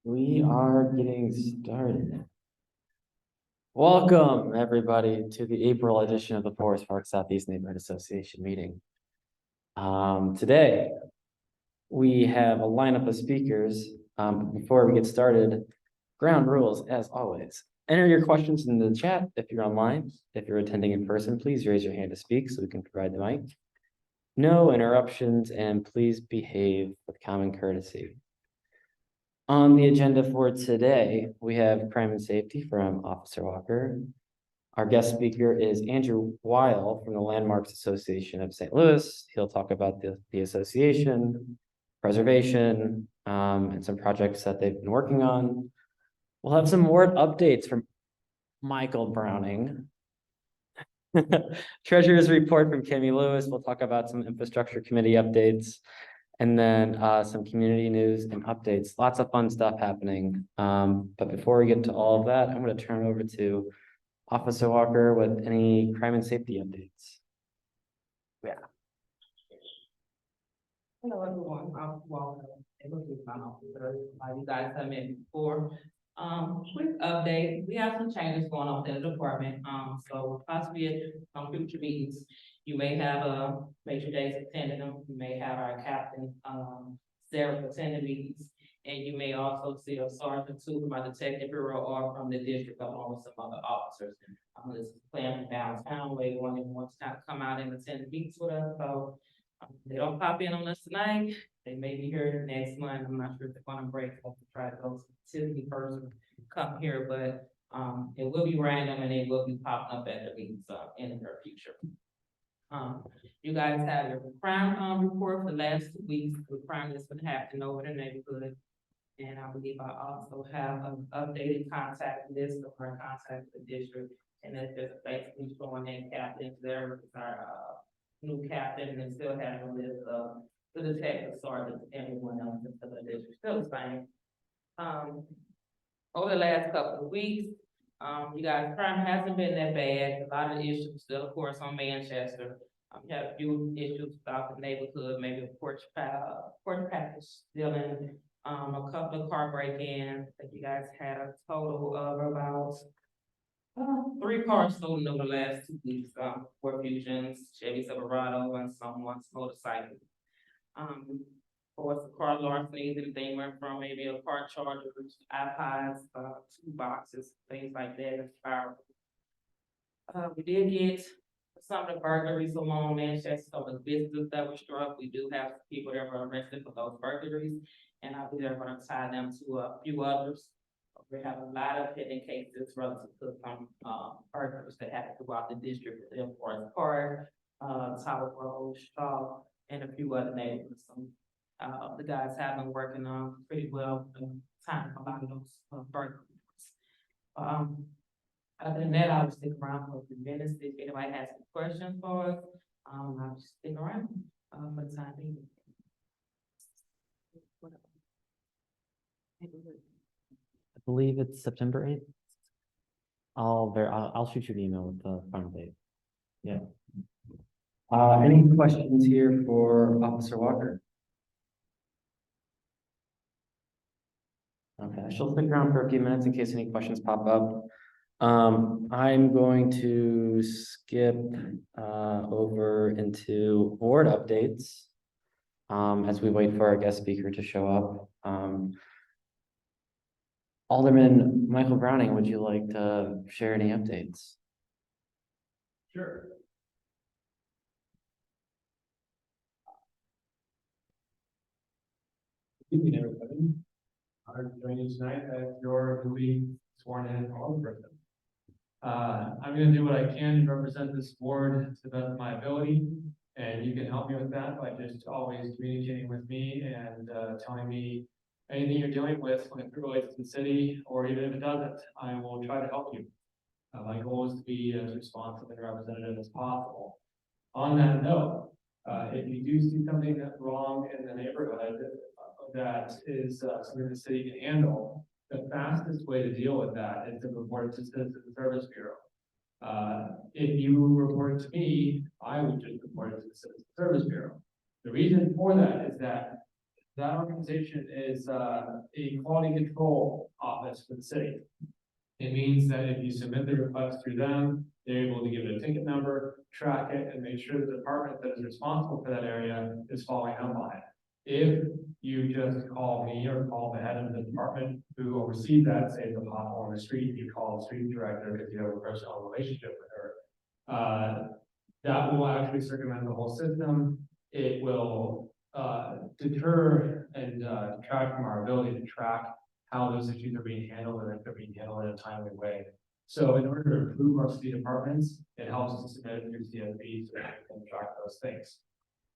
We are getting started. Welcome, everybody, to the April edition of the Forest Park Southeast Neighborhood Association meeting. Today, we have a lineup of speakers. Before we get started, ground rules, as always. Enter your questions in the chat if you're online. If you're attending in person, please raise your hand to speak so we can provide the mic. No interruptions, and please behave with common courtesy. On the agenda for today, we have crime and safety from Officer Walker. Our guest speaker is Andrew Weil from the Landmarks Association of St. Louis. He'll talk about the association, preservation, and some projects that they've been working on. We'll have some ward updates from Michael Browning. Treasurer's report from Kimmy Lewis. We'll talk about some infrastructure committee updates. And then some community news and updates, lots of fun stuff happening. But before we get to all of that, I'm going to turn it over to Officer Walker with any crime and safety updates. Yeah. Hello, everyone. I'm Walter. You guys have met before. Quick update. We have some changes going on in the department. So possibly at some future meetings, you may have Major Days attending them. You may have our captain, Sarah attending meetings. And you may also see a sergeant too from our detective bureau or from the district along with some other officers. This is planned downtown where everyone wants to come out and attend meetings with us. So they don't pop in on us tonight. They may be here next month. I'm not sure if they're gonna break up to try to go Tiffany person come here, but it will be random and it will be popping up at the meetings in the near future. You guys have your crime report for the last 2 weeks, the crime that's been happening over the neighborhood. And I believe I also have an updated contact list of our contact with the district. And that's just basically showing that captains there with our new captain and still having a list of the detective sergeants and everyone else in the district, still the same. Over the last couple of weeks, you guys, crime hasn't been that bad. A lot of issues still, of course, on Manchester. We had a few issues about the neighborhood, maybe a porch package still in, a couple of car break-ins. I think you guys had a total of about 3 cars stolen over the last 2 weeks, Ford Fusions, Chevy Silverado, and someone's motorcycle. For car larcenies, anything went from maybe a car charger, iPods, 2 boxes, things like that, and fire. We did get some of the burglaries along Manchester, so the businesses that were struck, we do have people that were arrested for those burglaries, and I believe they're gonna tie them to a few others. We have a lot of hidden cases relative to some burglaries that happen throughout the district, in Forest Park, Tower Road, Shaw, and a few other neighborhoods. So, the guys have been working on pretty well, time a lot of those burglaries. Other than that, I'll stick around for a few minutes. If anybody has any questions for us, I'll just stick around for the time being. I believe it's September 8th. I'll shoot you an email with the final date. Yeah. Any questions here for Officer Walker? Okay, she'll stick around for a few minutes in case any questions pop up. I'm going to skip over into board updates as we wait for our guest speaker to show up. Alderman Michael Browning, would you like to share any updates? Sure. Good evening, everybody. Honored to join you tonight as your newly sworn in alderperson. I'm going to do what I can to represent this board to the best of my ability, and you can help me with that by just always communicating with me and telling me anything you're dealing with when it relates to the city, or even if it doesn't, I will try to help you. My goal is to be as responsive and representative as possible. On that note, if you do see something that's wrong in the neighborhood that is something the city can handle, the fastest way to deal with that is to report it to Citizen Service Bureau. If you report it to me, I would just report it to the Citizen Service Bureau. The reason for that is that That organization is a quality control office for the city. It means that if you submit the request through them, they're able to give it a ticket number, track it, and make sure the department that is responsible for that area is following up on it. If you just call me or call the head of the department who oversees that, say the pothole on the street, you call the street director because you have a personal relationship with her. That will actually circumvent the whole system. It will deter and detract from our ability to track how those issues are being handled and if they're being handled in a timely way. So in order to improve our city departments, it helps us to submit it through CSV so that we can track those things.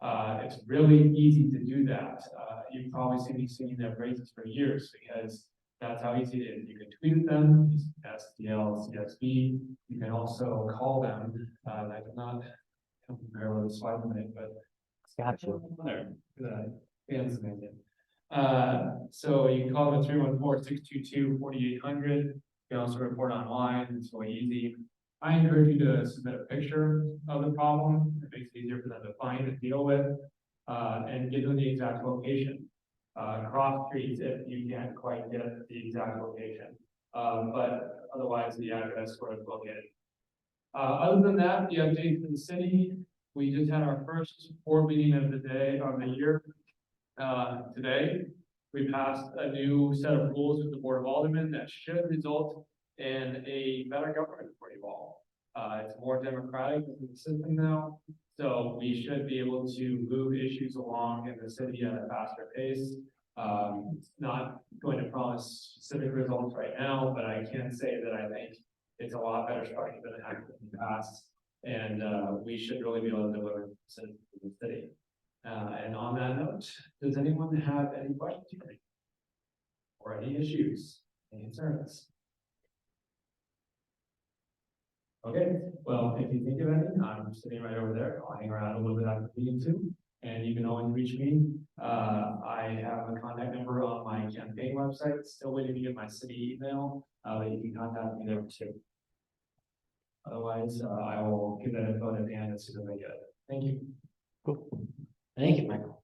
It's really easy to do that. You've probably seen me singing their praises for years because that's how easy it is. You can tweet them, SDL, CSV. You can also call them. I did not compare with the slide minute, but Got you. there, the fans amazing. So you can call them at 314-622-4800. You can also report online. It's really easy. I encourage you to submit a picture of the problem. It makes it easier for them to find and deal with, and give them the exact location. Cross streets if you can't quite get the exact location, but otherwise the address where it's located. Other than that, the update for the city, we just had our first board meeting of the year. Today, we passed a new set of rules with the Board of Aldermen that should result in a better government for you all. It's more democratic in the system now, so we should be able to move issues along in the city at a faster pace. Not going to promise specific results right now, but I can say that I think it's a lot better structure than it has been in the past. And we should really be able to deliver to the city. And on that note, does anyone have any questions for me? Or any issues, any concerns? Okay, well, if you think of any, I'm sitting right over there. I'll hang around a little bit after the meeting too. And you can always reach me. I have a contact number on my campaign website. Still waiting to get my city email, but you can contact me there too. Otherwise, I will give that info at the end as soon as I get it. Thank you. Cool. Thank you, Michael.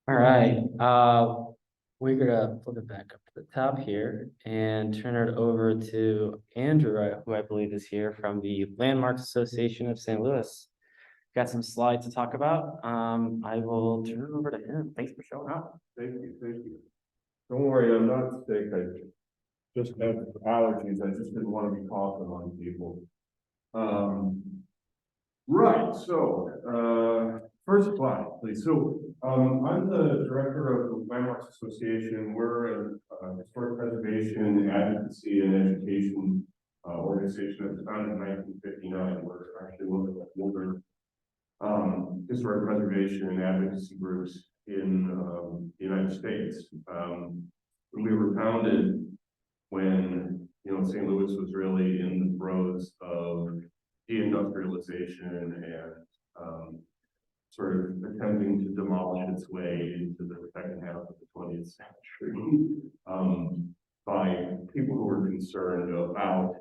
All right, we're gonna flip it back up to the top here and turn it over to Andrew, who I believe is here from the Landmarks Association of St. Louis. Got some slides to talk about. I will turn it over to him. Thanks for showing up. Thank you, thank you. Don't worry, I'm not sick. I just have allergies. I just didn't want to be coughing on people. Right, so, first slide, please. So, I'm the director of the Landmarks Association. We're a historic preservation, advocacy, and education organization that was founded in 1959. We're actually one of the older historic preservation and advocacy groups in the United States. We were founded when, St. Louis was really in the throes of deindustrialization and sort of attempting to demolish its way into the second half of the 20th century by people who were concerned about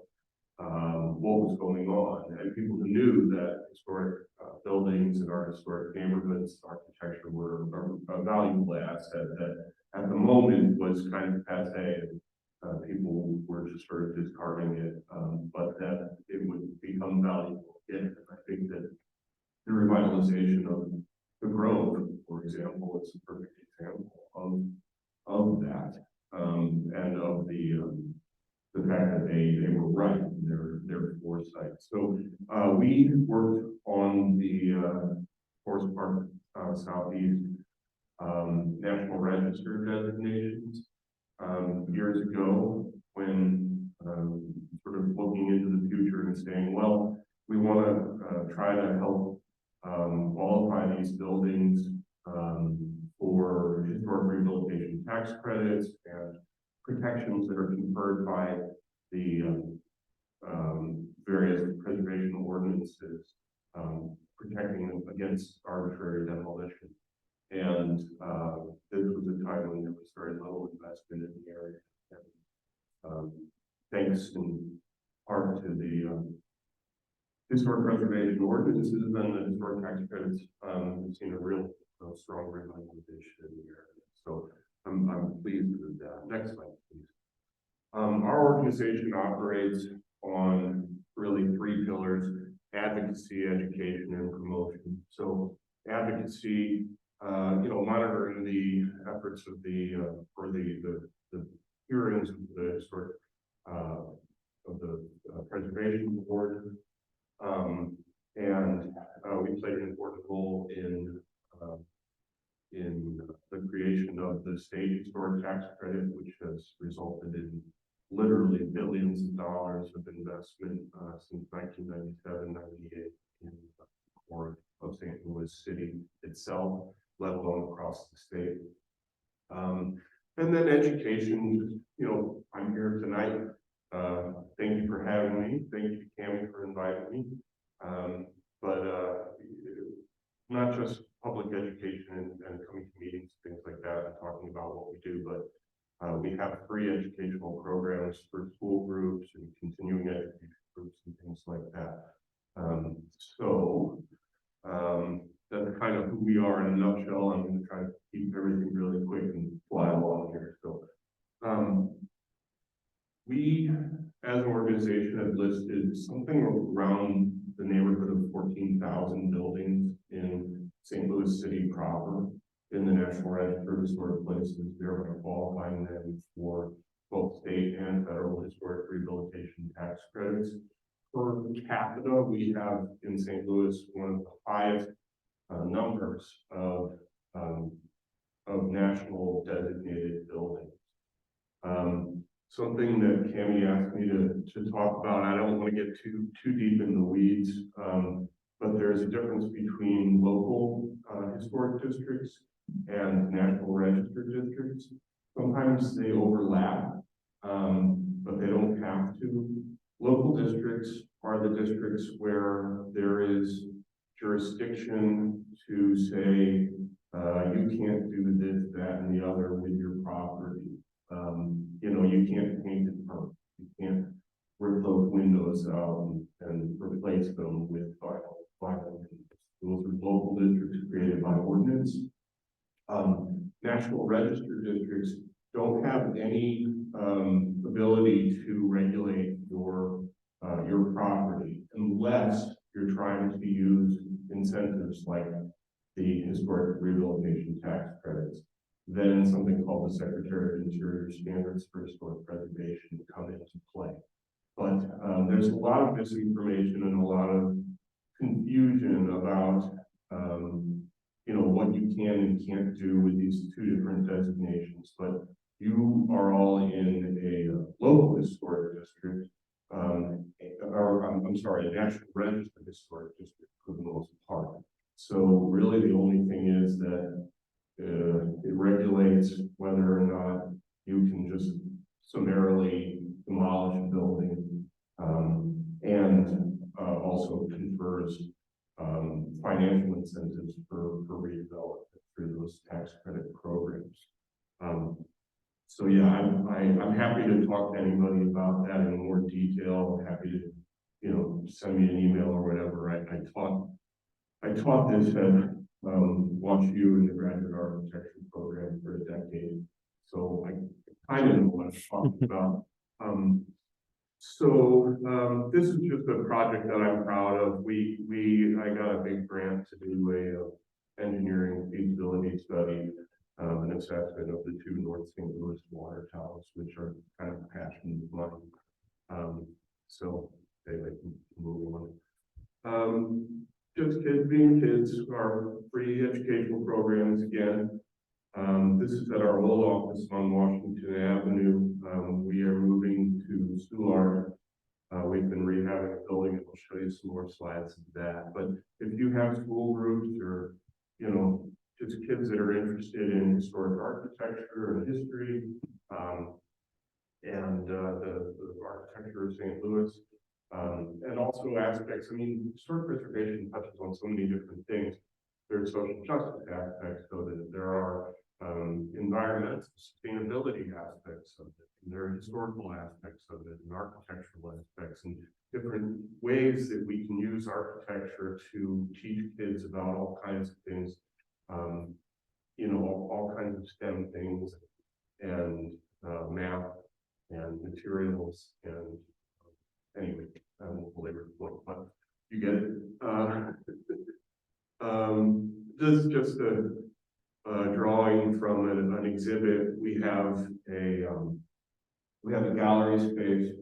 what was going on, and people who knew that historic buildings and our historic neighborhoods, architecture were a valuable asset that at the moment was kind of passe. People were just sort of discarding it, but that it would become valuable again. I think that the revitalization of the Grove, for example, is a perfect example of that, and of the fact that they were right in their foresight. So we worked on the Forest Park Southeast National Register designations years ago, when sort of looking into the future and saying, well, we want to try to help qualify these buildings for historic rehabilitation tax credits and protections that are conferred by the various preservation ordinances, protecting them against arbitrary demolition. And this was a time when there was very little investment in the area. And, thanks in part to the historic preservation ordinances and the historic tax credits, we've seen a real a strong revitalization in the area. So I'm pleased with that. Next slide, please. Our organization operates on really three pillars: advocacy, education, and promotion. So advocacy, monitoring the efforts of the hearings of the historic preservation board. We played an important role in the creation of the state historic tax credit, which has resulted in literally billions of dollars of investment since 1997, 98 in the core of St. Louis City itself, let alone across the state. And then education, I'm here tonight. Thank you for having me. Thank you, Cammie, for inviting me. Not just public education and coming to meetings, things like that, and talking about what we do, but we have free educational programs for school groups and continuing education groups and things like that. That's kind of who we are in a nutshell. I'm going to try to keep everything really quick and fly along here. So we, as an organization, have listed something around the neighborhood of 14,000 buildings in St. Louis City proper in the National Register of Historic Places, thereby qualifying them for both state and federal historic rehabilitation tax credits. Per capita, we have in St. Louis one of the highest numbers of national designated buildings. Something that Cammie asked me to talk about, I don't want to get too deep in the weeds, but there's a difference between local historic districts and national register districts. Sometimes they overlap, but they don't have to. Local districts are the districts where there is jurisdiction to say, you can't do this, that, and the other with your property. You can't paint it purple. You can't rip those windows out and replace them with vinyl. Those are local districts created by ordinance. National register districts don't have any ability to regulate your property unless you're trying to use incentives like the historic rehabilitation tax credits. Then something called the Secretary of Interior Standards for Historic Preservation come into play. But there's a lot of misinformation and a lot of confusion about what you can and can't do with these two different designations. But you are all in a local historic district, a National Register Historic District for the most part. So really the only thing is that it regulates whether or not you can just summarily demolish a building, and also confers financial incentives for redevelopment through those tax credit programs. So yeah, I'm happy to talk to anybody about that in more detail. I'm happy to send me an email or whatever. I taught this at Wash U in the graduate architecture program for a decade, so I kind of know what I'm talking about. This is just a project that I'm proud of. I got a big grant to do a engineering feasibility study, an assessment of the two North St. Louis water towers, which are kind of a passion of mine. Anyway, move on. Just kids being kids, our free educational programs again. This is at our old office on Washington Avenue. We are moving to Soulard. We've been rehabbing a building, and we'll show you some more slides of that. But if you have school groups or, just kids that are interested in historic architecture and history, and the architecture of St. Louis, and also aspects, historic preservation touches on so many different things. There's social justice aspects of it. There are environmental sustainability aspects of it. And there are historical aspects of it and architectural aspects and different ways that we can use architecture to teach kids about all kinds of things you know, all kinds of STEM things and, math and materials and anyway, I won't belabor the point, but you get it. This is just a drawing from an exhibit. We have a gallery space.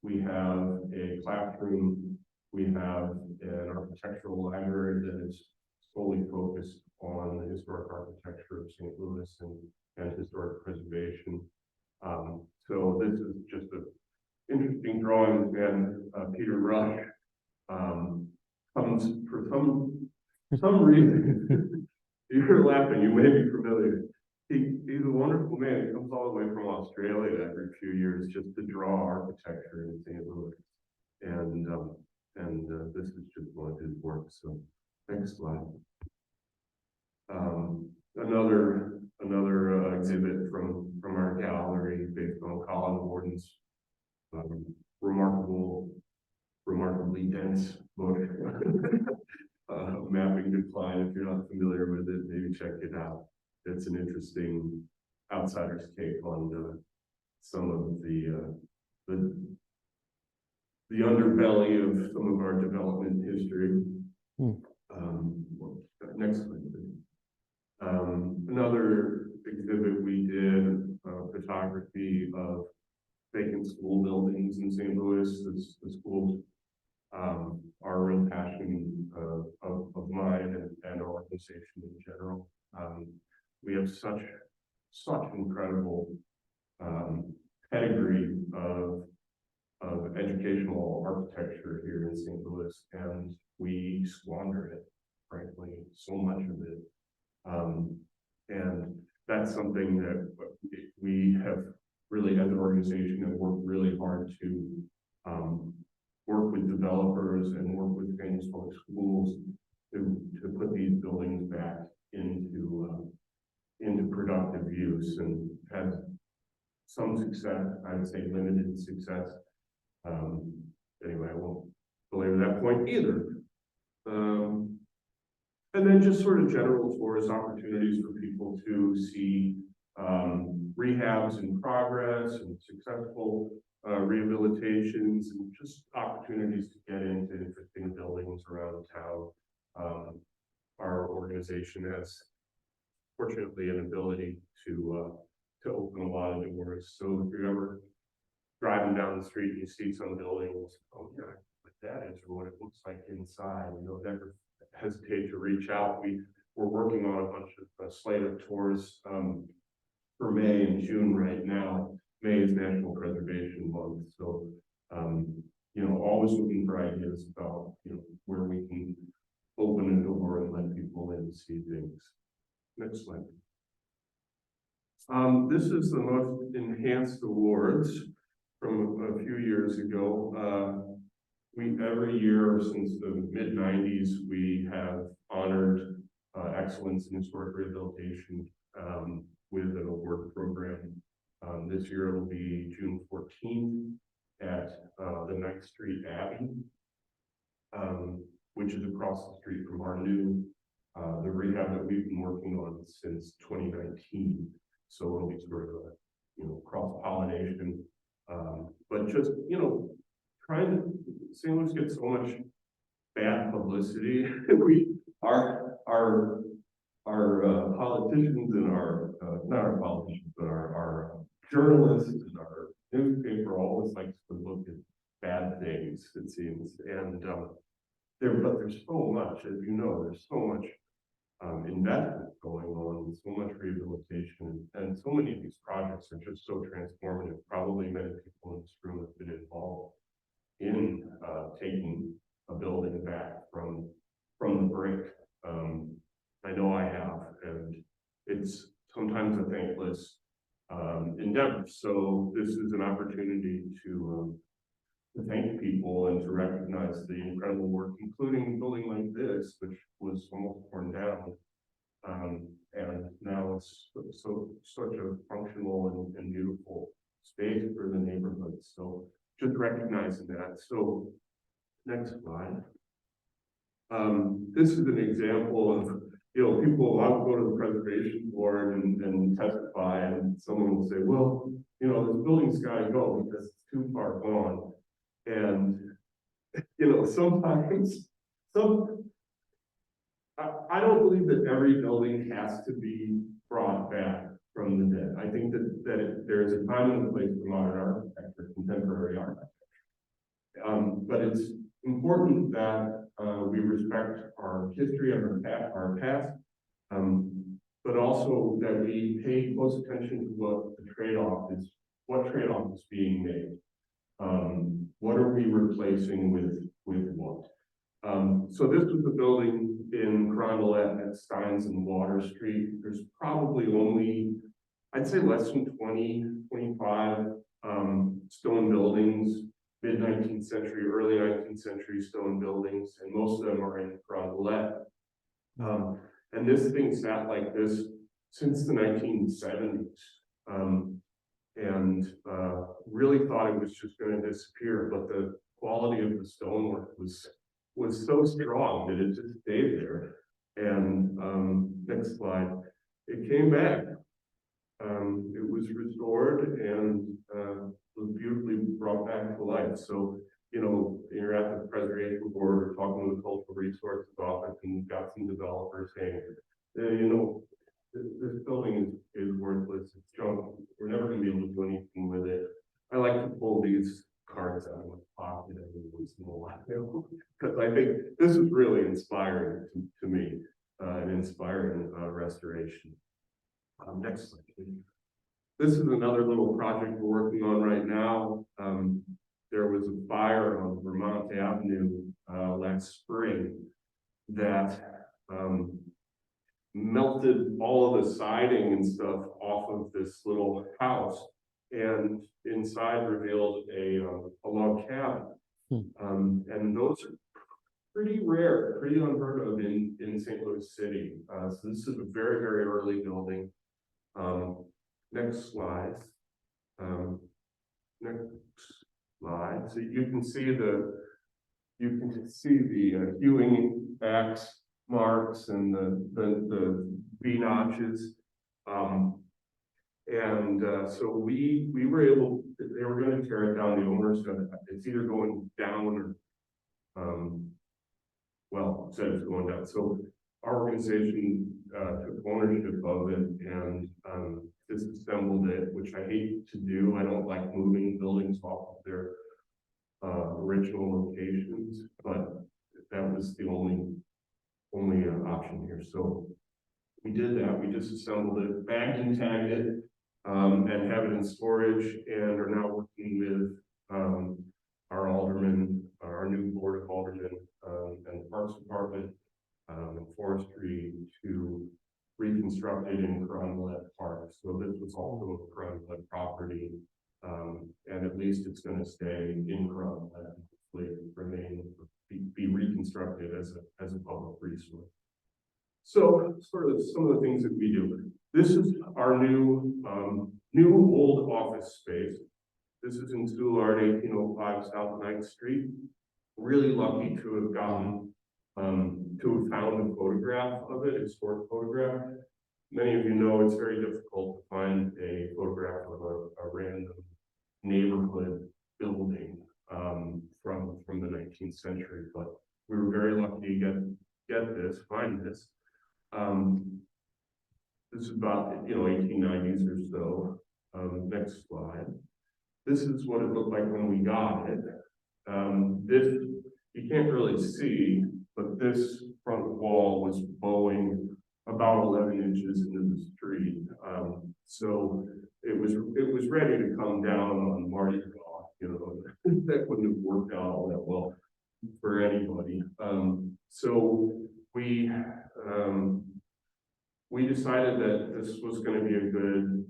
We have a classroom. We have an architectural library that is solely focused on the historic architecture of St. Louis and historic preservation. So this is just an interesting drawing, and Peter Rush comes for some reason. You're laughing, you may be familiar. He's a wonderful man. He comes all the way from Australia every few years just to draw architecture in St. Louis. And this is just one of his works. So next slide. Another exhibit from our gallery based on Colin Warden's remarkably dense book. Mapping Decline. If you're not familiar with it, maybe check it out. It's an interesting outsider's take on some of the underbelly of some of our development history. Next slide, please. Another exhibit we did, photography of vacant school buildings in St. Louis. The schools are a real passion of mine and our organization in general. We have such incredible pedigree of educational architecture here in St. Louis, and we squander it, frankly, so much of it. And that's something that we have really, as an organization, have worked really hard to work with developers and work with famous public schools to put these buildings back into productive use, and had some success. I would say limited success. Anyway, I won't belabor that point either. And then just sort of general tourist opportunities for people to see rehabs in progress and successful rehabilitations, and just opportunities to get into interesting buildings around town. Our organization has, fortunately, an ability to open a lot of doors. So if you're ever driving down the street and you see some buildings, oh yeah, what that is or what it looks like inside, you know, never hesitate to reach out. We're working on a bunch of slate of tours for May and June right now. May is National Preservation Month, so you know, always looking for ideas about, you know, where we can open a door and let people in to see things. Next slide. This is the most enhanced awards from a few years ago. Every year since the mid-90s, we have honored excellence in historic rehabilitation with an award program. This year it will be June 14th at the 9th Street Abbey, which is across the street from our new the rehab that we've been working on since 2019. So it'll be sort of a, you know, cross-pollination, but just, you know, St. Louis gets so much bad publicity. Our politicians and not our politicians, but our journalists and our newspaper always likes to look at bad things, it seems. And but there's so much, as you know, there's so much investment going on, so much rehabilitation, and so many of these projects are just so transformative. Probably many people in this room have been involved in taking a building back from the brink. I know I have, and it's sometimes a thankless endeavor. So this is an opportunity to thank people and to recognize the incredible work, including a building like this, which was almost torn down. And now it's such a functional and beautiful space for the neighborhood. So just recognizing that. So next slide. This is an example of people, I'll go to the preservation board and testify, and someone will say, well, this building's gotta go because it's too far gone. And, sometimes, I don't believe that every building has to be brought back from the dead. I think that there's a time and a place for modern architecture, contemporary architecture. But it's important that we respect our history and our past, but also that we pay close attention to what trade-off is being made. What are we replacing with what? So this was the building in Carondelet at Steins and Water Street. There's probably only, I'd say less than 20, 25 stone buildings, mid-19th century, early 19th century stone buildings, and most of them are in Carondelet. And this thing sat like this since the 1970s. And really thought it was just going to disappear, but the quality of the stonework was so strong that it just stayed there. And next slide, it came back. It was restored and was beautifully brought back to life. So, you're at the preservation board or talking to the cultural resources office, and you've got some developers saying, this building is worthless, it's junk, we're never going to be able to do anything with it. I like to pull these cards out of my pocket every once in a while, because I think this is really inspiring to me, an inspiring restoration. Next slide, please. This is another little project we're working on right now. There was a fire on Vermont Avenue last spring that melted all of the siding and stuff off of this little house, and inside revealed a log cabin. And those are pretty rare, pretty unheard of in St. Louis City. So this is a very, very early building. Next slide. Next slide. So you can see the hewing axe marks and the V notches. So we were able, they were going to tear it down. The owners said it's either going down or, well, said it's going down. So our organization took ownership of it and disassembled it, which I hate to do. I don't like moving buildings off of their original locations, but that was the only option here. So we did that. We disassembled it, bagged and tagged it, and have it in storage, and are now working with our aldermen, our new board of aldermen, and the Parks Department, and Forestry to reconstruct it in Carondelet Park. So this was also a Carondelet property, and at least it's going to stay in Carondelet, be reconstructed as a public resource. So sort of some of the things that we do. This is our new old office space. This is in Soulard, 1805 South 9th Street. Really lucky to have gotten to have found a photograph of it, a historic photograph. Many of you know it's very difficult to find a photograph of a random neighborhood building from the 19th century, but we were very lucky to find this. This is about 1890s or so. Next slide. This is what it looked like when we got it. This you can't really see, but this front wall was bowing about 11 inches into the street. So it was ready to come down on Mardi Gras. That wouldn't have worked out all that well for anybody. So we decided that this was going to be a good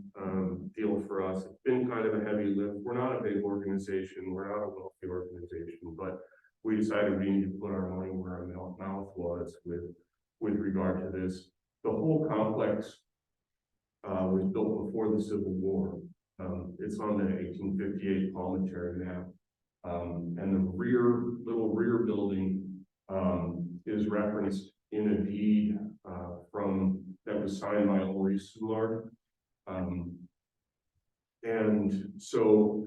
deal for us. It's been kind of a heavy lift. We're not a big organization. We're not a wealthy organization, but we decided we need to put our money where our mouth was with regard to this. The whole complex was built before the Civil War. It's on the 1858 Palmetary map. And the little rear building is referenced in a deed that was signed by Ulrich Soulard. And so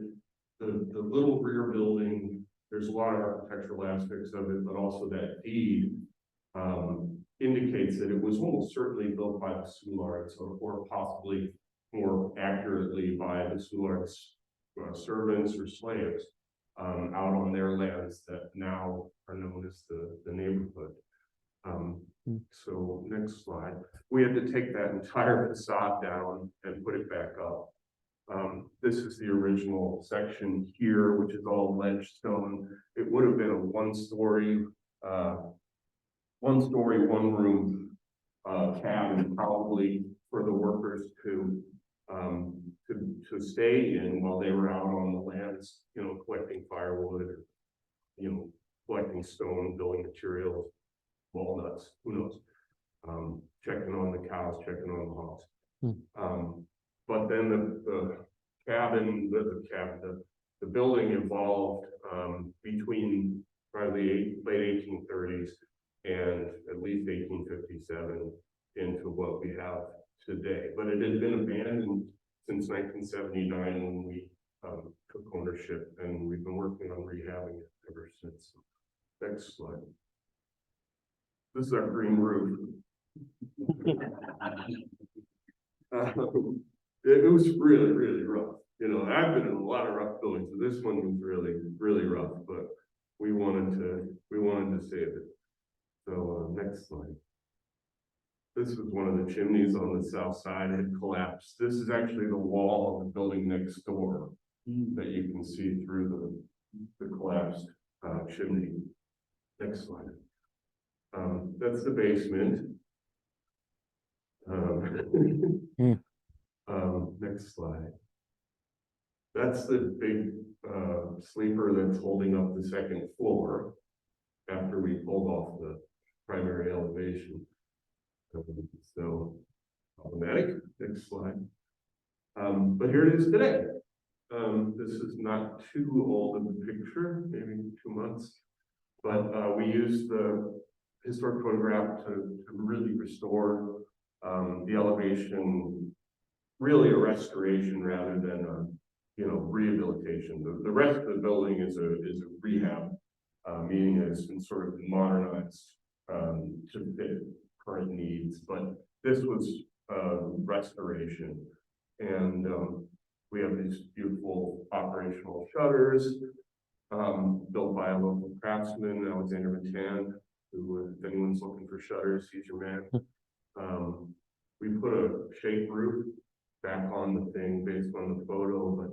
the little rear building, there's a lot of architectural aspects of it, but also that deed indicates that it was almost certainly built by the Soulards, or possibly more accurately by the Soulards' servants or slaves out on their lands that now are known as the neighborhood. So next slide. We had to take that entire facade down and put it back up. This is the original section here, which is all ledge stone. It would have been a one-story, one-room cabin, probably for the workers to stay in while they were out on the lands, you know, collecting firewood, you know, collecting stone, building materials, walnuts, who knows, checking on the cows, checking on the hogs. But then the cabin, the building evolved between probably late 1830s and at least 1857 into what we have today. But it had been abandoned since 1979 when we took ownership, and we've been working on rehabbing it ever since. Next slide. This is our green roof. It was really, really rough. You know, I've been in a lot of rough buildings, but this one was really, really rough, but we wanted to save it. So next slide. This was one of the chimneys on the south side. It collapsed. This is actually the wall of the building next door that you can see through the collapsed chimney. Next slide. That's the basement. Next slide. That's the big sleeper that's holding up the second floor after we pulled off the primary elevation. So automatic. Next slide. But here it is today. This is not too old of a picture, maybe 2 months, but we used the historic photograph to really restore the elevation, really a restoration rather than a, you know, rehabilitation. The rest of the building is a rehab, meaning it's been sort of modernized to fit current needs, but this was restoration. And we have these beautiful operational shutters built by a local craftsman, Alexander Matan, who, if anyone's looking for shutters, he's your man. We put a shake roof back on the thing based on the photo, but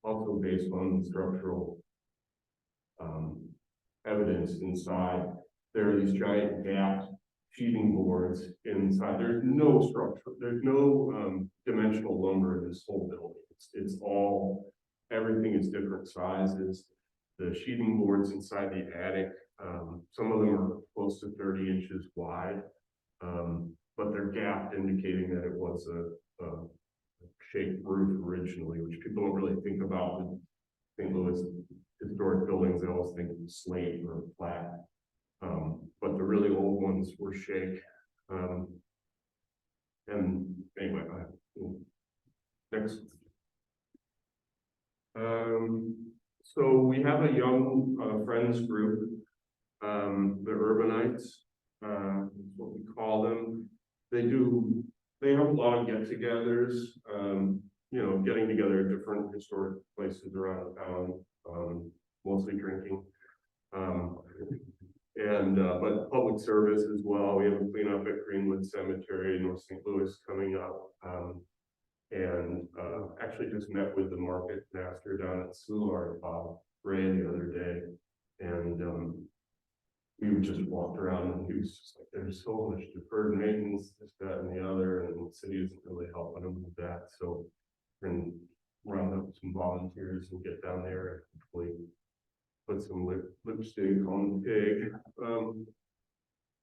also based on the structural evidence inside. There are these giant gapped sheeting boards inside. There's no structure, there's no dimensional lumber in this whole building. It's all, everything is different sizes. The sheeting boards inside the attic, some of them are close to 30 inches wide, but they're gapped, indicating that it was a shaped roof originally, which people don't really think about with St. Louis historic buildings. They always think slate or flat, but the really old ones were shake. And anyway, next. So we have a young friends group, the Urbanites, is what we call them. They have a lot of get-togethers, you know, getting together at different historic places around town, mostly drinking. But public service as well. We have a cleanup at Greenwood Cemetery in North St. Louis coming up. Actually just met with the market master down at Soulard, Bob Ray, the other day. And we just walked around and he was just like, there's so much deferred maintenance, this, that, and the other, and the city isn't really helping them with that. So we're going to round up some volunteers and get down there and hopefully put some lipstick on the pig.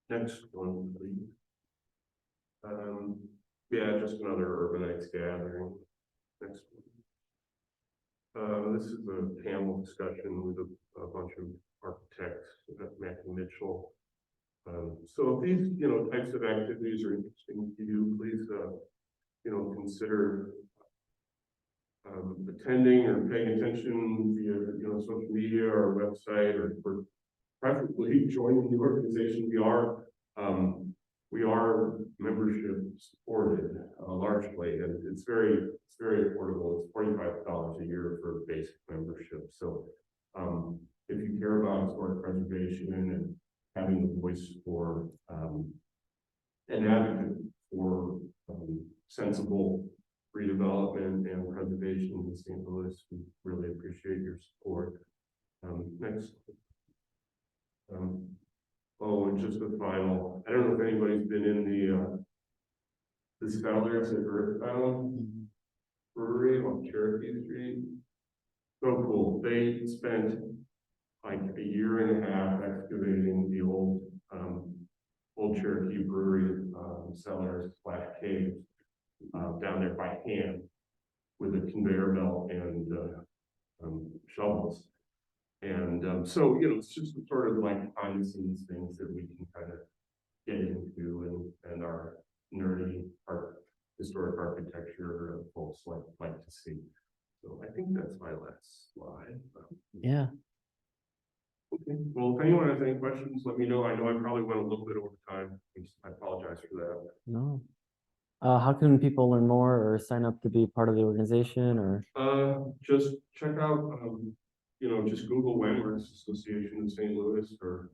Next one, please. Yeah, just another Urbanites gathering. Next one. This is a panel discussion with a bunch of architects, Matt and Mitchell. So if these, types of activities are interesting to you, please, consider attending or paying attention via, social media or website or preferably joining the organization. We are membership supported largely, and it's very affordable. It's $45 a year for a basic membership. So if you care about historic preservation and having a voice for an advocate for sensible redevelopment and preservation in St. Louis, we really appreciate your support. Next. Oh, and just a final, I don't know if anybody's been in the Scholars at Earthbound Brewery on Cherokee Street. So cool. They spent like a year and a half excavating the old Cherokee Brewery cellars / cave down there by hand with a conveyor belt and shovels. And so, it's just sort of like behind the scenes things that we can kind of get into and our nerdy historic architecture folks like to see. So I think that's my last slide. Yeah. Okay, well, if anyone has any questions, let me know. I know I probably went a little bit over time. I apologize for that. No. How can people learn more or sign up to be part of the organization or? Just check out, just Google Landmarks Association in St. Louis or,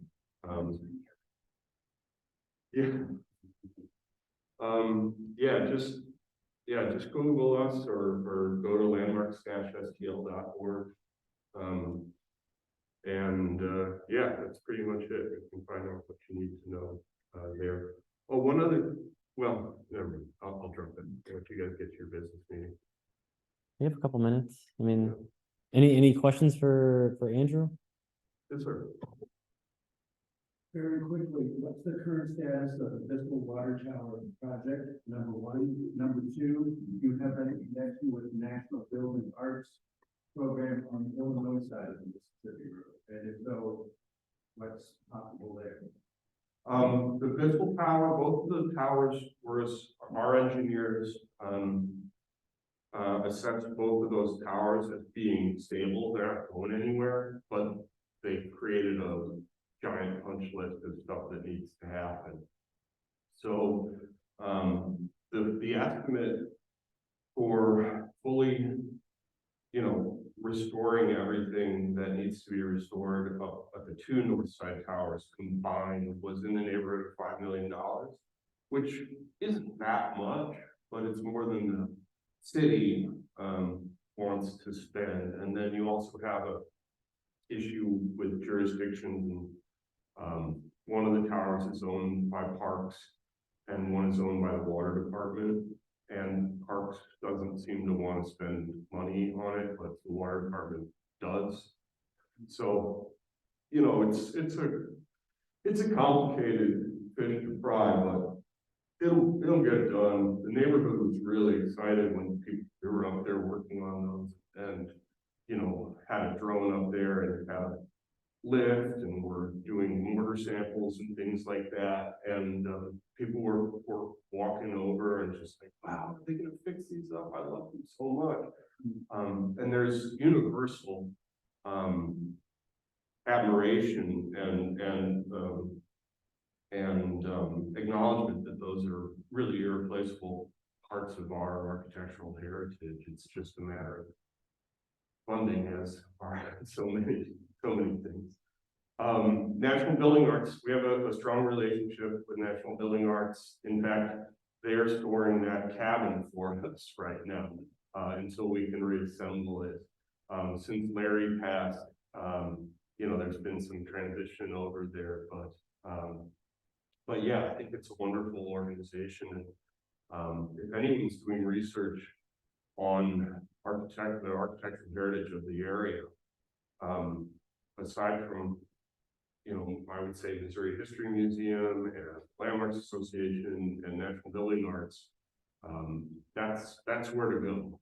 just Google us or go to landmarks-stl.org. That's pretty much it. You can find out what you need to know there. Oh, one other, well, never mind. I'll drop it. Let you guys get to your business meeting. We have a couple minutes. I mean, any questions for Andrew? Yes, sir. Very quickly, what's the current status of the fiscal water tower project? Number one. Number two, do you have any connection with the National Building Arts program on the Illinois side of the Mississippi River? And if so, what's possible there? The fiscal tower, both of the towers were our engineers assessed both of those towers as being stable. They're not going anywhere, but they created a giant punch list of stuff that needs to happen. So the estimate for fully, restoring everything that needs to be restored at the two north side towers combined was in the neighborhood of $5 million, which isn't that much, but it's more than the city wants to spend. And then you also have a issue with jurisdictions. One of the towers is owned by Parks and one is owned by the Water Department. And Parks doesn't seem to want to spend money on it, but the Water Department does. So, it's a complicated fish to fry, but it'll get done. The neighborhood was really excited when people were up there working on those, and had a drone up there and had a lift, and we're doing mortar samples and things like that. And people were walking over and just like, wow, are they gonna fix these up? I love them so much. And there's universal admiration and acknowledgement that those are really irreplaceable parts of our architectural heritage. It's just a matter of funding, as are so many things. National Building Arts, we have a strong relationship with National Building Arts. In fact, they're storing that cabin for us right now until we can reassemble it. Since Larry passed, there's been some transition over there, but yeah, I think it's a wonderful organization. And if anyone's doing research on the architectural heritage of the area, aside from, I would say Missouri History Museum and Landmarks Association and National Building Arts, that's where to go.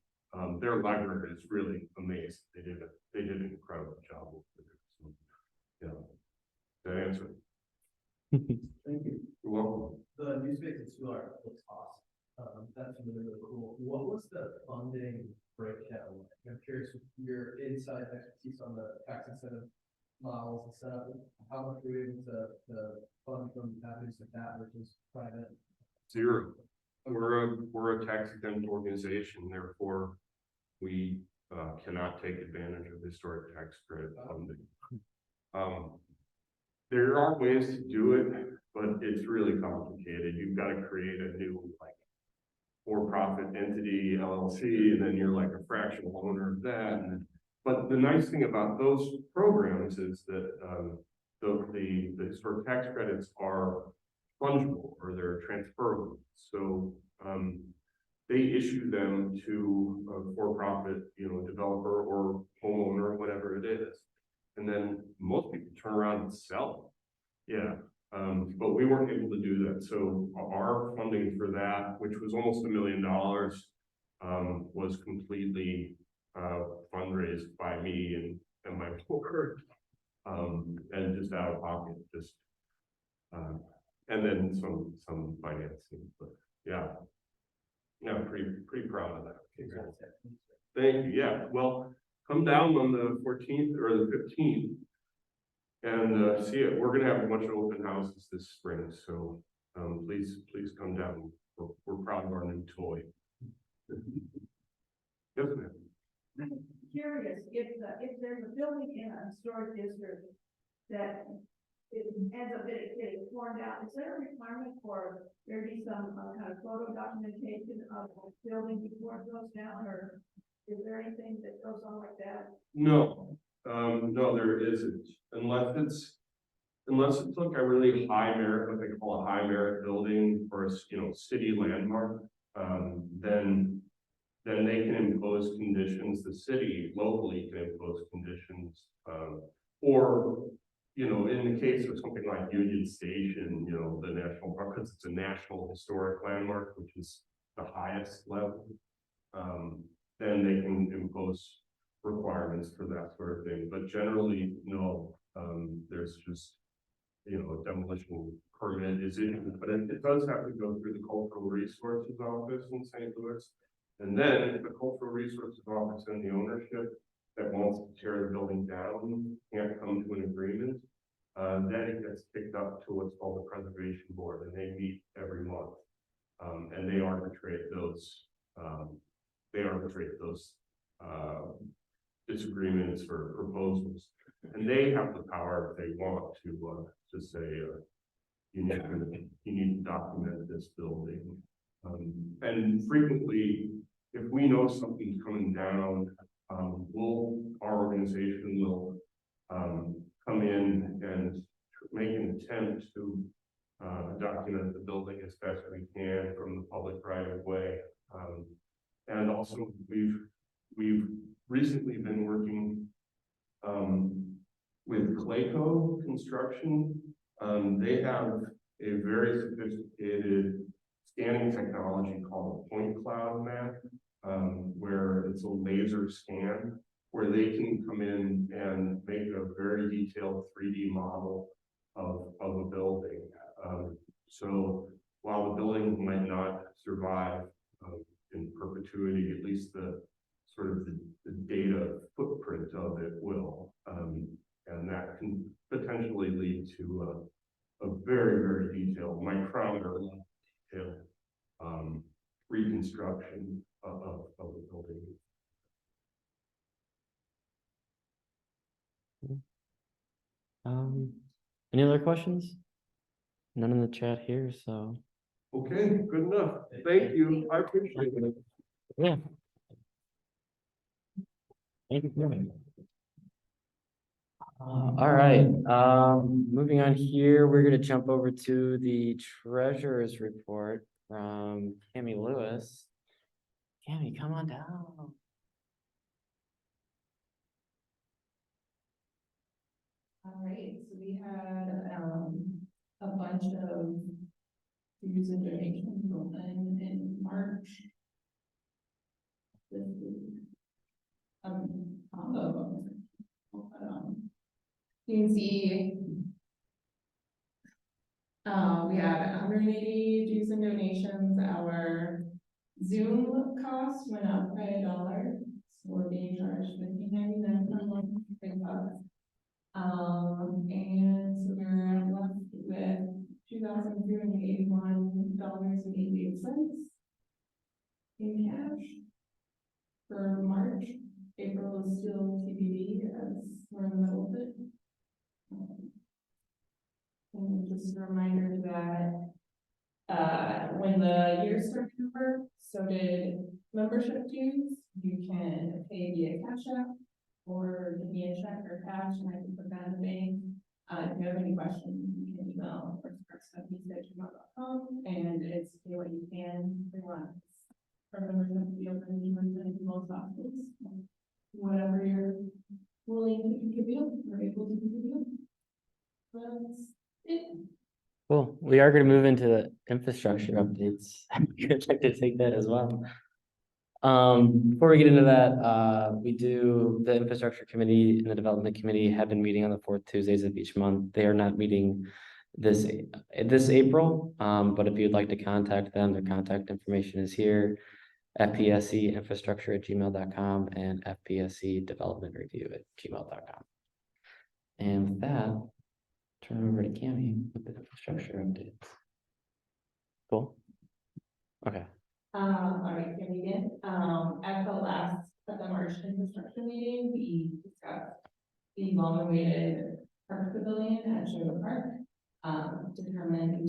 Their library is really amazing. They did an incredible job with it. So, that answer. Thank you. You're welcome. The new space at Solar looks awesome. That's really, really cool. What was the funding breakdown like? I'm curious with your inside expertise on the tax incentive models and setup. How much were you able to fund from avenues like that versus private? Zero. We're a tax exempt organization, therefore we cannot take advantage of historic tax credit funding. There are ways to do it, but it's really complicated. You've got to create a new like for-profit entity, LLC, and then you're like a fractional owner of that. And but the nice thing about those programs is that the historic tax credits are fungible or they're transferable. So they issue them to a for-profit, developer or homeowner, whatever it is. And then most people turn around and sell it. Yeah. But we weren't able to do that. So our funding for that, which was almost $1 million, was completely fundraised by me and my board, and just out of pocket, and then some financing, but yeah, pretty proud of that. Thank you. Yeah, well, come down on the 14th or the 15th and see it. We're gonna have a bunch of open houses this spring, so please come down. We're proud of our new toy. Yes, ma'am. I'm curious, if there's a building in a historic district that it ends up getting torn down, is there a requirement for there to be some kind of photo documentation of the building before it goes down, or is there anything that goes on like that? No, no, there isn't, unless it's like a really high merit, what they call a high merit building or a city landmark, then they can impose conditions. The city locally can impose conditions, or in the case of something like Union Station, the national park, because it's a national historic landmark, which is the highest level, then they can impose requirements for that sort of thing. But generally, no, there's just, a demolition permit is issued, but it does have to go through the Cultural Resources Office in St. Louis. And then if the Cultural Resources Office and the ownership that wants to tear the building down can't come to an agreement, then it gets kicked up to what's called the Preservation Board, and they meet every month. And they arbitrate those disagreements or proposals, and they have the power if they want to say you need to document this building. And frequently, if we know something's coming down, our organization will come in and make an attempt to document the building as best we can from the public right of way. And also we've recently been working with Clayco Construction. They have a very sophisticated scanning technology called a point cloud map, where it's a laser scan, where they can come in and make a very detailed 3D model of a building. So while the building might not survive in perpetuity, at least the sort of the data footprint of it will, and that can potentially lead to a very, very detailed micrometer detailed reconstruction of the building. Any other questions? None in the chat here, so. Okay, good enough. Thank you. I appreciate it. Yeah. Thank you for coming. All right, moving on here, we're gonna jump over to the treasurer's report from Tammy Lewis. Tammy, come on down. All right, so we had a bunch of dues and donations rolled in March. This is combo of them. But, you can see We had 180 dues and donations. Our Zoom cost went up by $1. So we're being charged $15.99 per month. And so we're left with $2,381.88 in cash for March. April is still TBD as we're in the middle of it. And just a reminder that when the year started over, so did membership dues. You can pay via Cash App or give me a check or cash, and I can put that in the bank. If you have any questions, you can email firstparkstuff@gmail.com, and it's pay what you can, everyone. Our membership to be open to as most offices, whatever you're willing to contribute or able to contribute. That's it. Cool. We are gonna move into the infrastructure updates. I'd like to take that as well. Before we get into that, the infrastructure committee and the development committee have been meeting on the fourth Tuesdays of each month. They are not meeting this April, but if you'd like to contact them, their contact information is here. fpscinfrastructure@gmail.com and fpscdevelopmentreview@gmail.com. And with that, turn over to Cami with the infrastructure updates. Cool. Okay. All right, here we begin. At the March infrastructure meeting, we discussed the long-awaited park pavilion at Chouteau Park. Determined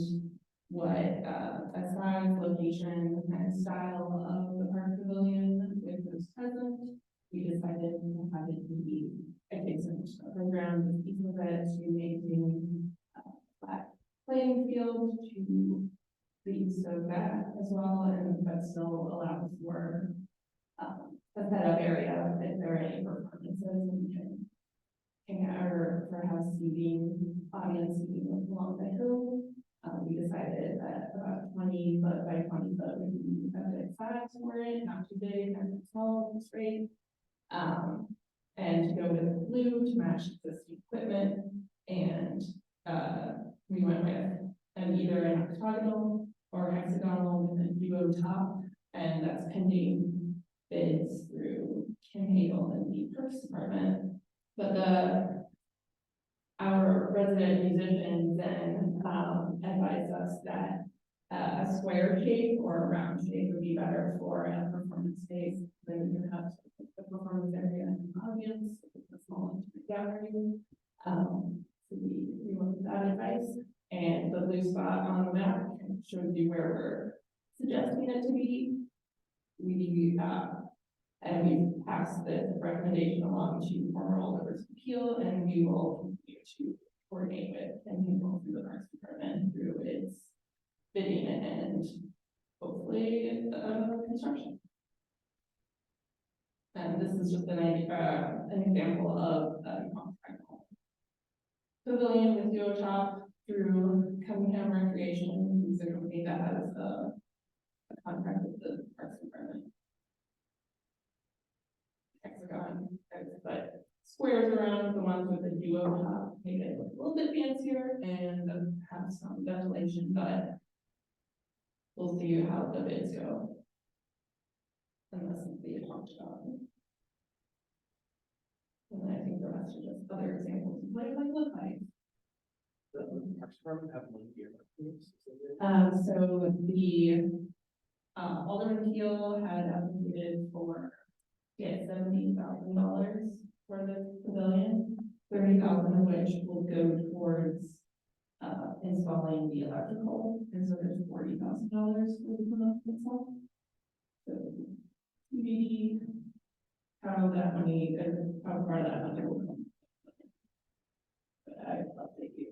what, a size, location, and style of the park pavilion with those present. We decided to have it be adjacent to the playground, the piece of it to maintain flat playing field to the east of that as well, and that still allows for a setup area if there are any performances and we can hang out or perhaps seating, audience seating along the hill. We decided that about 20 foot by 20 foot would be a good size for it, not too big, not too small, just right. And to go with blue to match existing equipment, and we went with either an octagonal or hexagonal with a duo top, and that's pending bids through Kim Hagel and the Parks Department. But our resident musicians then advised us that a square shape or a round shape would be better for a performance space. Then you can have the performance area and the audience, it's a small gathering. So we went with that advice, and the blue spot on the map shows you where we're suggesting it to be. And we passed the recommendation along to former Alder's appeal, and we will continue to coordinate with and go through the Parks Department through its bidding and hopefully construction. And this is just an example of a pavilion with duo top through Cunningham Recreation, who's a company that has a contract with the Parks Department. Hexagon, but squares around the ones with the duo top make it look a little bit fancier and have some ventilation, but we'll see how the bids go. And this is the talked about. And I think the rest are just other examples of what it might look like. The Parks Department have one year. So the Alderman Keel had advocated for $17,000 for the pavilion, 30,000 of which will go towards installing the electrical, and so there's $40,000 for the pavilion itself. So TBD how that money, how far that money will come. But I'll update you.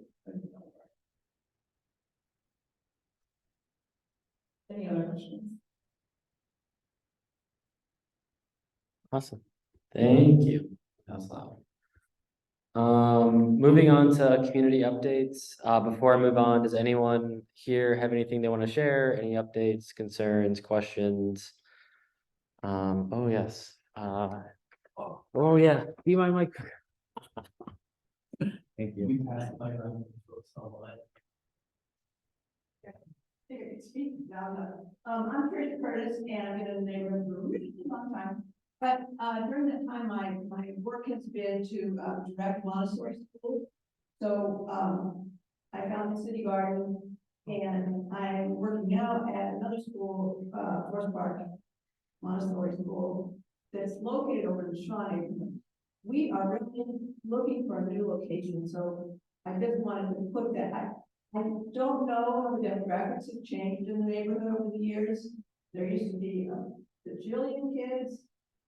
Any other questions? Awesome. Thank you. That was loud. Moving on to community updates. Before I move on, does anyone here have anything they want to share? Any updates, concerns, questions? Oh yes. Oh yeah. Be my mic. Thank you. We passed by running to a solid. speak now, I'm Trish Curtis, and I've been in the neighborhood for a really long time. But, during that time, my work has been to, direct Montessori school. So, I found the city garden, and I'm working now at another school, Chouteau Park Montessori school, that's located over in the Shaw neighborhood. We are really looking for a new location, so I just wanted to put that, I don't know how the demographics have changed in the neighborhood over the years. There used to be the Jillian kids,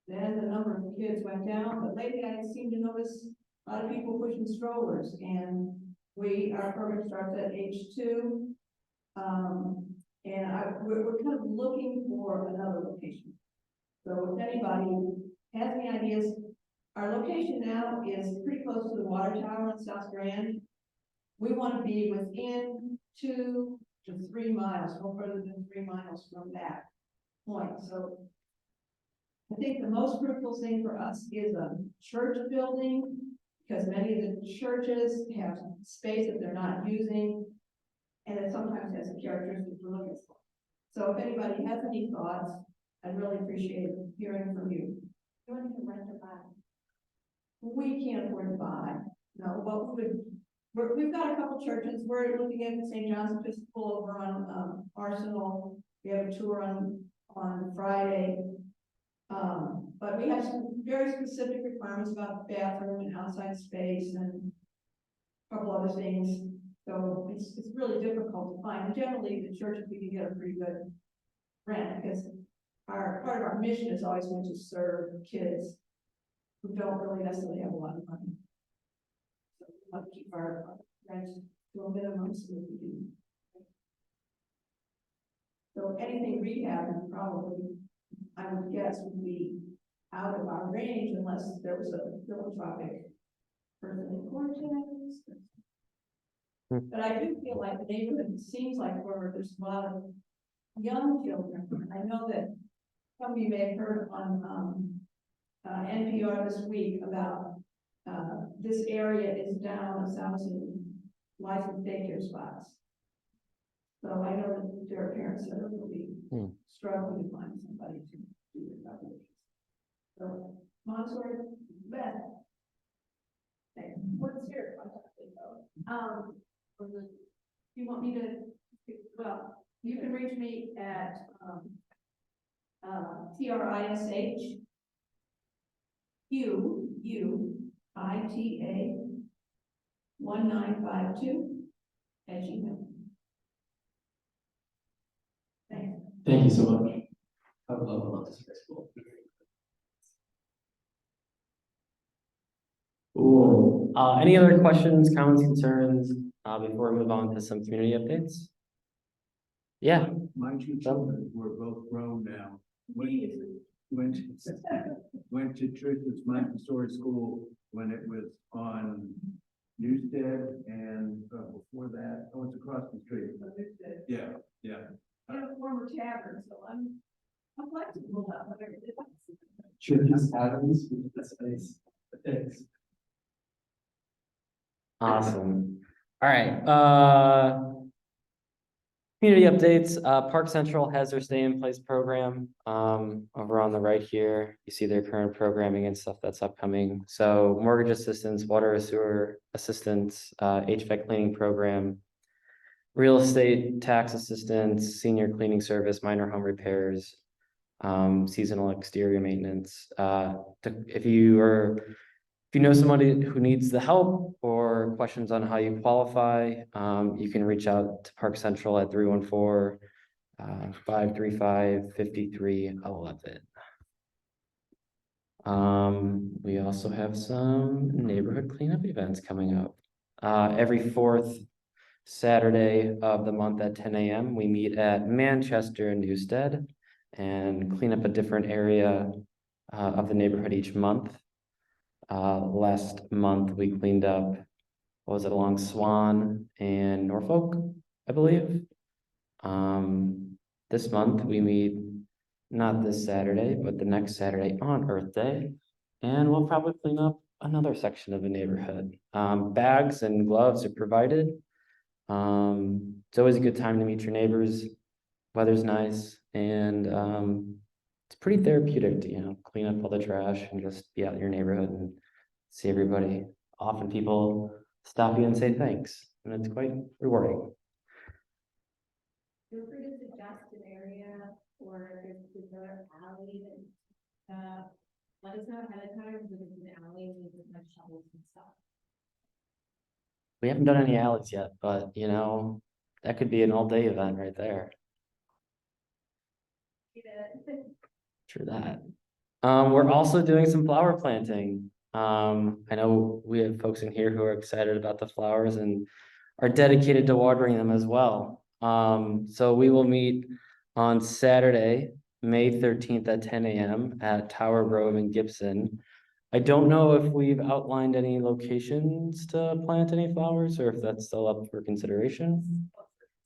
then the number of kids went down, but lately I seem to notice a lot of people pushing strollers, and our program starts at age 2. We're kind of looking for another location. So if anybody has any ideas, our location now is pretty close to the water tower on South Grand. We want to be within 2 to 3 miles, no further than 3 miles from that point. So I think the most critical thing for us is a church building, because many of the churches have space that they're not using, and it sometimes has the characteristics we're looking for. So if anybody has any thoughts, I'd really appreciate hearing from you. You want to rent or buy? We can't afford to buy, no, but we've got a couple churches. We're looking at St. John's Episcopal over on, Arsenal. We have a tour on Friday. But we have some very specific requirements about bathroom and outside space and a couple other things. So it's really difficult to find. And generally, the churches, we can get a pretty good rent, because part of our mission is always going to serve kids who don't really necessarily have a lot of money. So we want to keep our rent to a minimum so that we can. So anything rehab is probably, I would guess, would be out of our range unless there was a philanthropic person in Cortez. But I do feel like the neighborhood seems like where there's a lot of young children. I know that some of you may have heard on NPR this week about this area is down 1,000 licensed daycare spots. So I know that there are parents that are really struggling to find somebody to do their calculations. So Montessori, best. Okay. What's your contact info? You want me to, well, you can reach me at TRISH UITA 1952 at Gmail. Thanks. Thank you so much. I would love a Montessori school. Cool. Any other questions, comments, concerns, before we move on to some community updates? Yeah, My 2 children were both grown now. Went to Trish's Montessori school when it was on Newstead, and before that, I was across the street. Yeah. In a former tavern, so I'm flexible about whatever it is. Churches, Adams, the space. Thanks. awesome. All right, community updates. Park Central has their stay in place program, over on the right here. You see their current programming and stuff that's upcoming. So mortgage assistance, water and sewer assistance, HVAC cleaning program, real estate tax assistance, senior cleaning service, minor home repairs, seasonal exterior maintenance. If you know somebody who needs the help or questions on how you qualify, you can reach out to Park Central at 314 535 5311. We also have some neighborhood cleanup events coming up. Every 4th Saturday of the month at 10 a.m. we meet at Manchester and Newstead and clean up a different area of the neighborhood each month. Last month we cleaned up, what was it, along Swan and Norfolk, I believe. This month we meet not this Saturday, but the next Saturday on Earth Day, and we'll probably clean up another section of the neighborhood. Bags and gloves are provided. It's always a good time to meet your neighbors. weather's nice, and it's pretty therapeutic to, clean up all the trash and just be out in your neighborhood and see everybody. Often people stop you and say thanks, and it's quite rewarding. Feel free to suggest an area or if there's another alley that, let us know ahead of time, because it's an alley, we can have shovels and stuff. We haven't done any alleys yet, but that could be an all-day event right there. True that. We're also doing some flower planting. I know we have folks in here who are excited about the flowers and are dedicated to watering them as well. So we will meet on Saturday, May 13th at 10 a.m. at Tower Grove in Gibson. I don't know if we've outlined any locations to plant any flowers or if that's still up for consideration.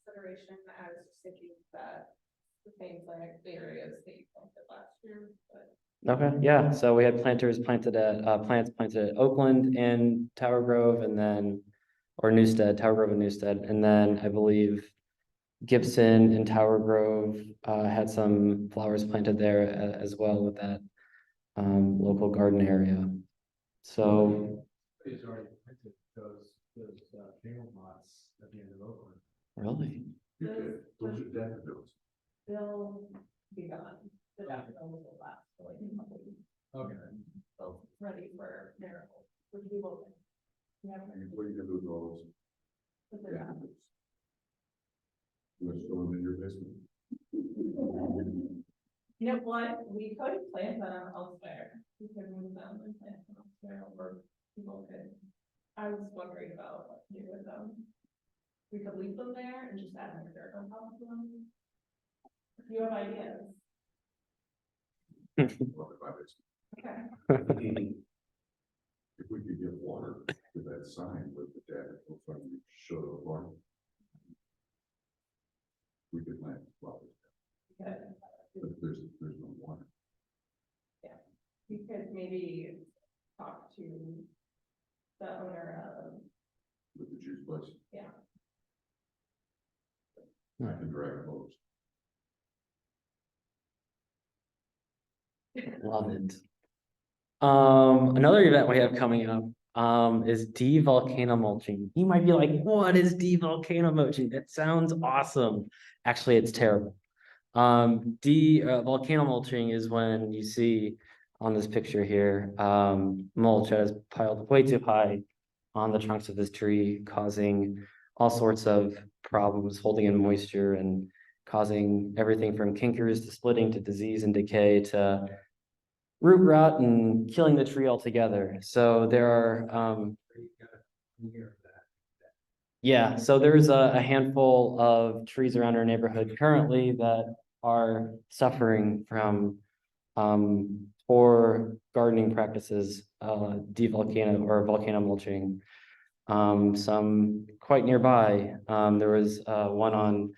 Consideration, I was just thinking that the things like the areas that you planted last year, but. Okay, yeah, so we had plants planted at Oakland and Tower Grove and then, or Newstead, Tower Grove and Newstead, and then I believe Gibson and Tower Grove had some flowers planted there as well with that local garden area. So, He's already planted those single mots at the end of Oakland. really? Those are daffodils. They'll be gone. The daffodils will last for like a couple weeks. Okay. So ready for miracles, which we will. We have. And what are you gonna do with all those But they're not. daffodils? You want to store them in your basement? You know what, we could plant them elsewhere, we could move them and plant them elsewhere, or people could. I was wondering about what to do with them. We could leave them there and just add more dirt on top of them. If you have ideas, Well, if I was- okay, If we could get water to that sign with the daffodils from the Chouteau Park. We could plant flowers, good. but there's no water. We could maybe talk to the owner of, With the juice place. yeah. I can drag a hose. Love it. Another event we have coming up is de-volcano mulching. You might be like, what is de-volcano mulching? That sounds awesome. Actually, it's terrible. Volcano mulching is when you see on this picture here, mulch that is piled way too high on the trunks of this tree, causing all sorts of problems, holding in moisture and causing everything from kinkers to splitting to disease and decay to root rot and killing the tree altogether. So there are, yeah, so there's a handful of trees around our neighborhood currently that are suffering from poor gardening practices, de-volcano or volcano mulching. Some quite nearby. There was one on,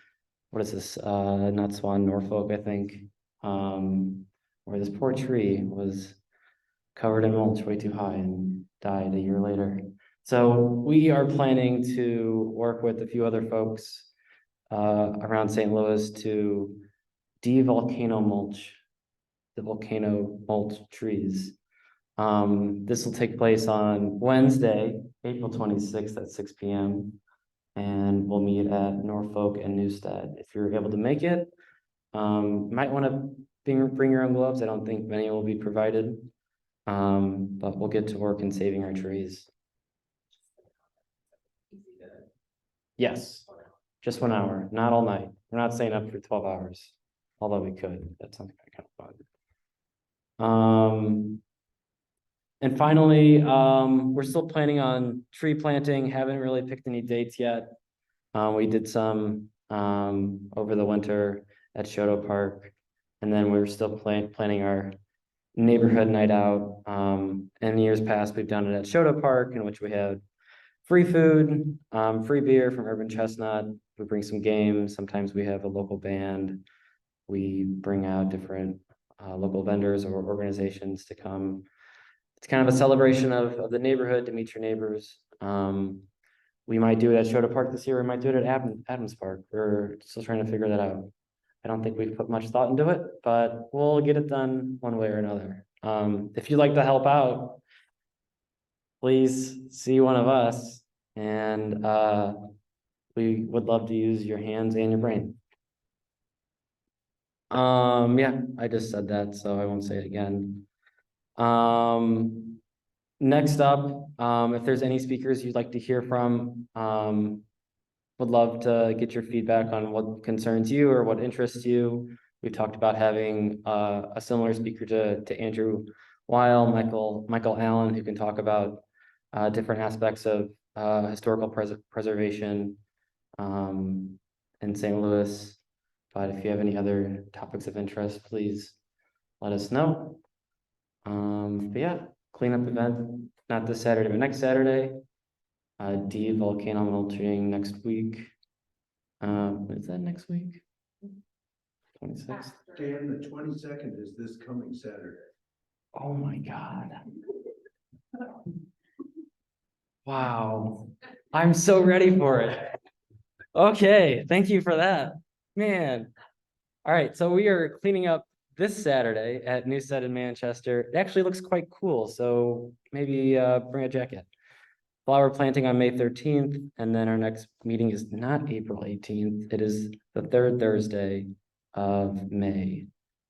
what is this, not Swan, Norfolk, I think, where this poor tree was covered in mulch way too high and died a year later. So we are planning to work with a few other folks around St. Louis to de-volcano mulch the volcano mulch trees. This will take place on Wednesday, April 26th at 6 p.m. And we'll meet at Norfolk and Newstead. If you're able to make it, might want to bring your own gloves. I don't think many will be provided. But we'll get to work in saving our trees. Yes, just 1 hour, not all night. We're not staying up for 12 hours, although we could. That sounds kind of fun. And finally, we're still planning on tree planting, haven't really picked any dates yet. We did some over the winter at Chouteau Park, and then we're still planning our neighborhood night out. In years past, we've done it at Chouteau Park, in which we have free food, free beer from Urban Chestnut. We bring some games. Sometimes we have a local band. We bring out different local vendors or organizations to come. It's kind of a celebration of the neighborhood, to meet your neighbors. We might do it at Chouteau Park this year. We might do it at Adams Park. We're still trying to figure that out. I don't think we've put much thought into it, but we'll get it done one way or another. If you'd like to help out, please see one of us, and we would love to use your hands and your brain. Yeah, I just said that, so I won't say it again. Next up, if there's any speakers you'd like to hear from, would love to get your feedback on what concerns you or what interests you. We've talked about having a similar speaker to Andrew Weil, Michael Allen, who can talk about different aspects of historical preservation in St. Louis. But if you have any other topics of interest, please let us know. But yeah, cleanup event, not this Saturday, but next Saturday. D volcano melting next week. Is that next week? 26th. Dan, the 22nd is this coming Saturday. Oh my God. Wow. I'm so ready for it. Okay, thank you for that. Man. All right, so we are cleaning up this Saturday at Newstead in Manchester. It actually looks quite cool, so maybe bring a jacket. Flower planting on May 13th, and then our next meeting is not April 18th. It is the third Thursday of May,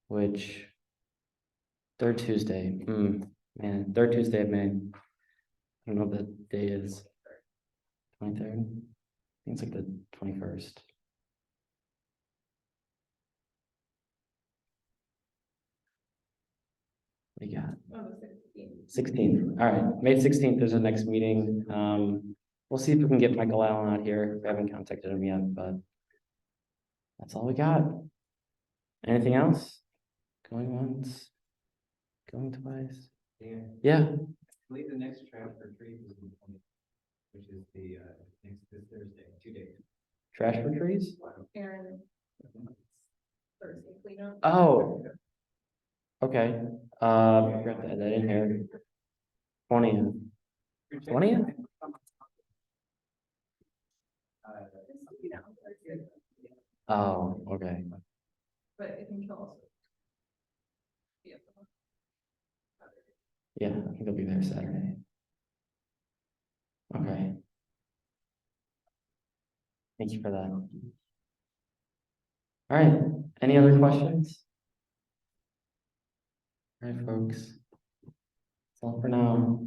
which third Tuesday. Man, third Tuesday of May. I don't know what the day is. 23rd. I think it's like the 21st. What do you got? 16th. All right, May 16th is the next meeting. We'll see if we can get Michael Allen out here. We haven't contacted him yet, but that's all we got. Anything else? Going once, going twice. Yeah. I believe the next trash for trees is the 20th, which is the this Thursday, 2 days. Trash for trees? Aaron. Thursday cleanup. Oh. Okay. Forgot to add that in here. 20th. 20th? Oh, okay. But it can kill us. Yeah, I think I'll be there Saturday. Okay. Thank you for that. All right, any other questions? All right, folks. That's all for now.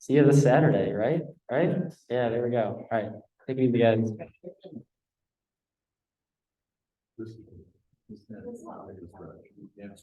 See you this Saturday, right? Right? Yeah, there we go. All right, take it easy, guys. This is-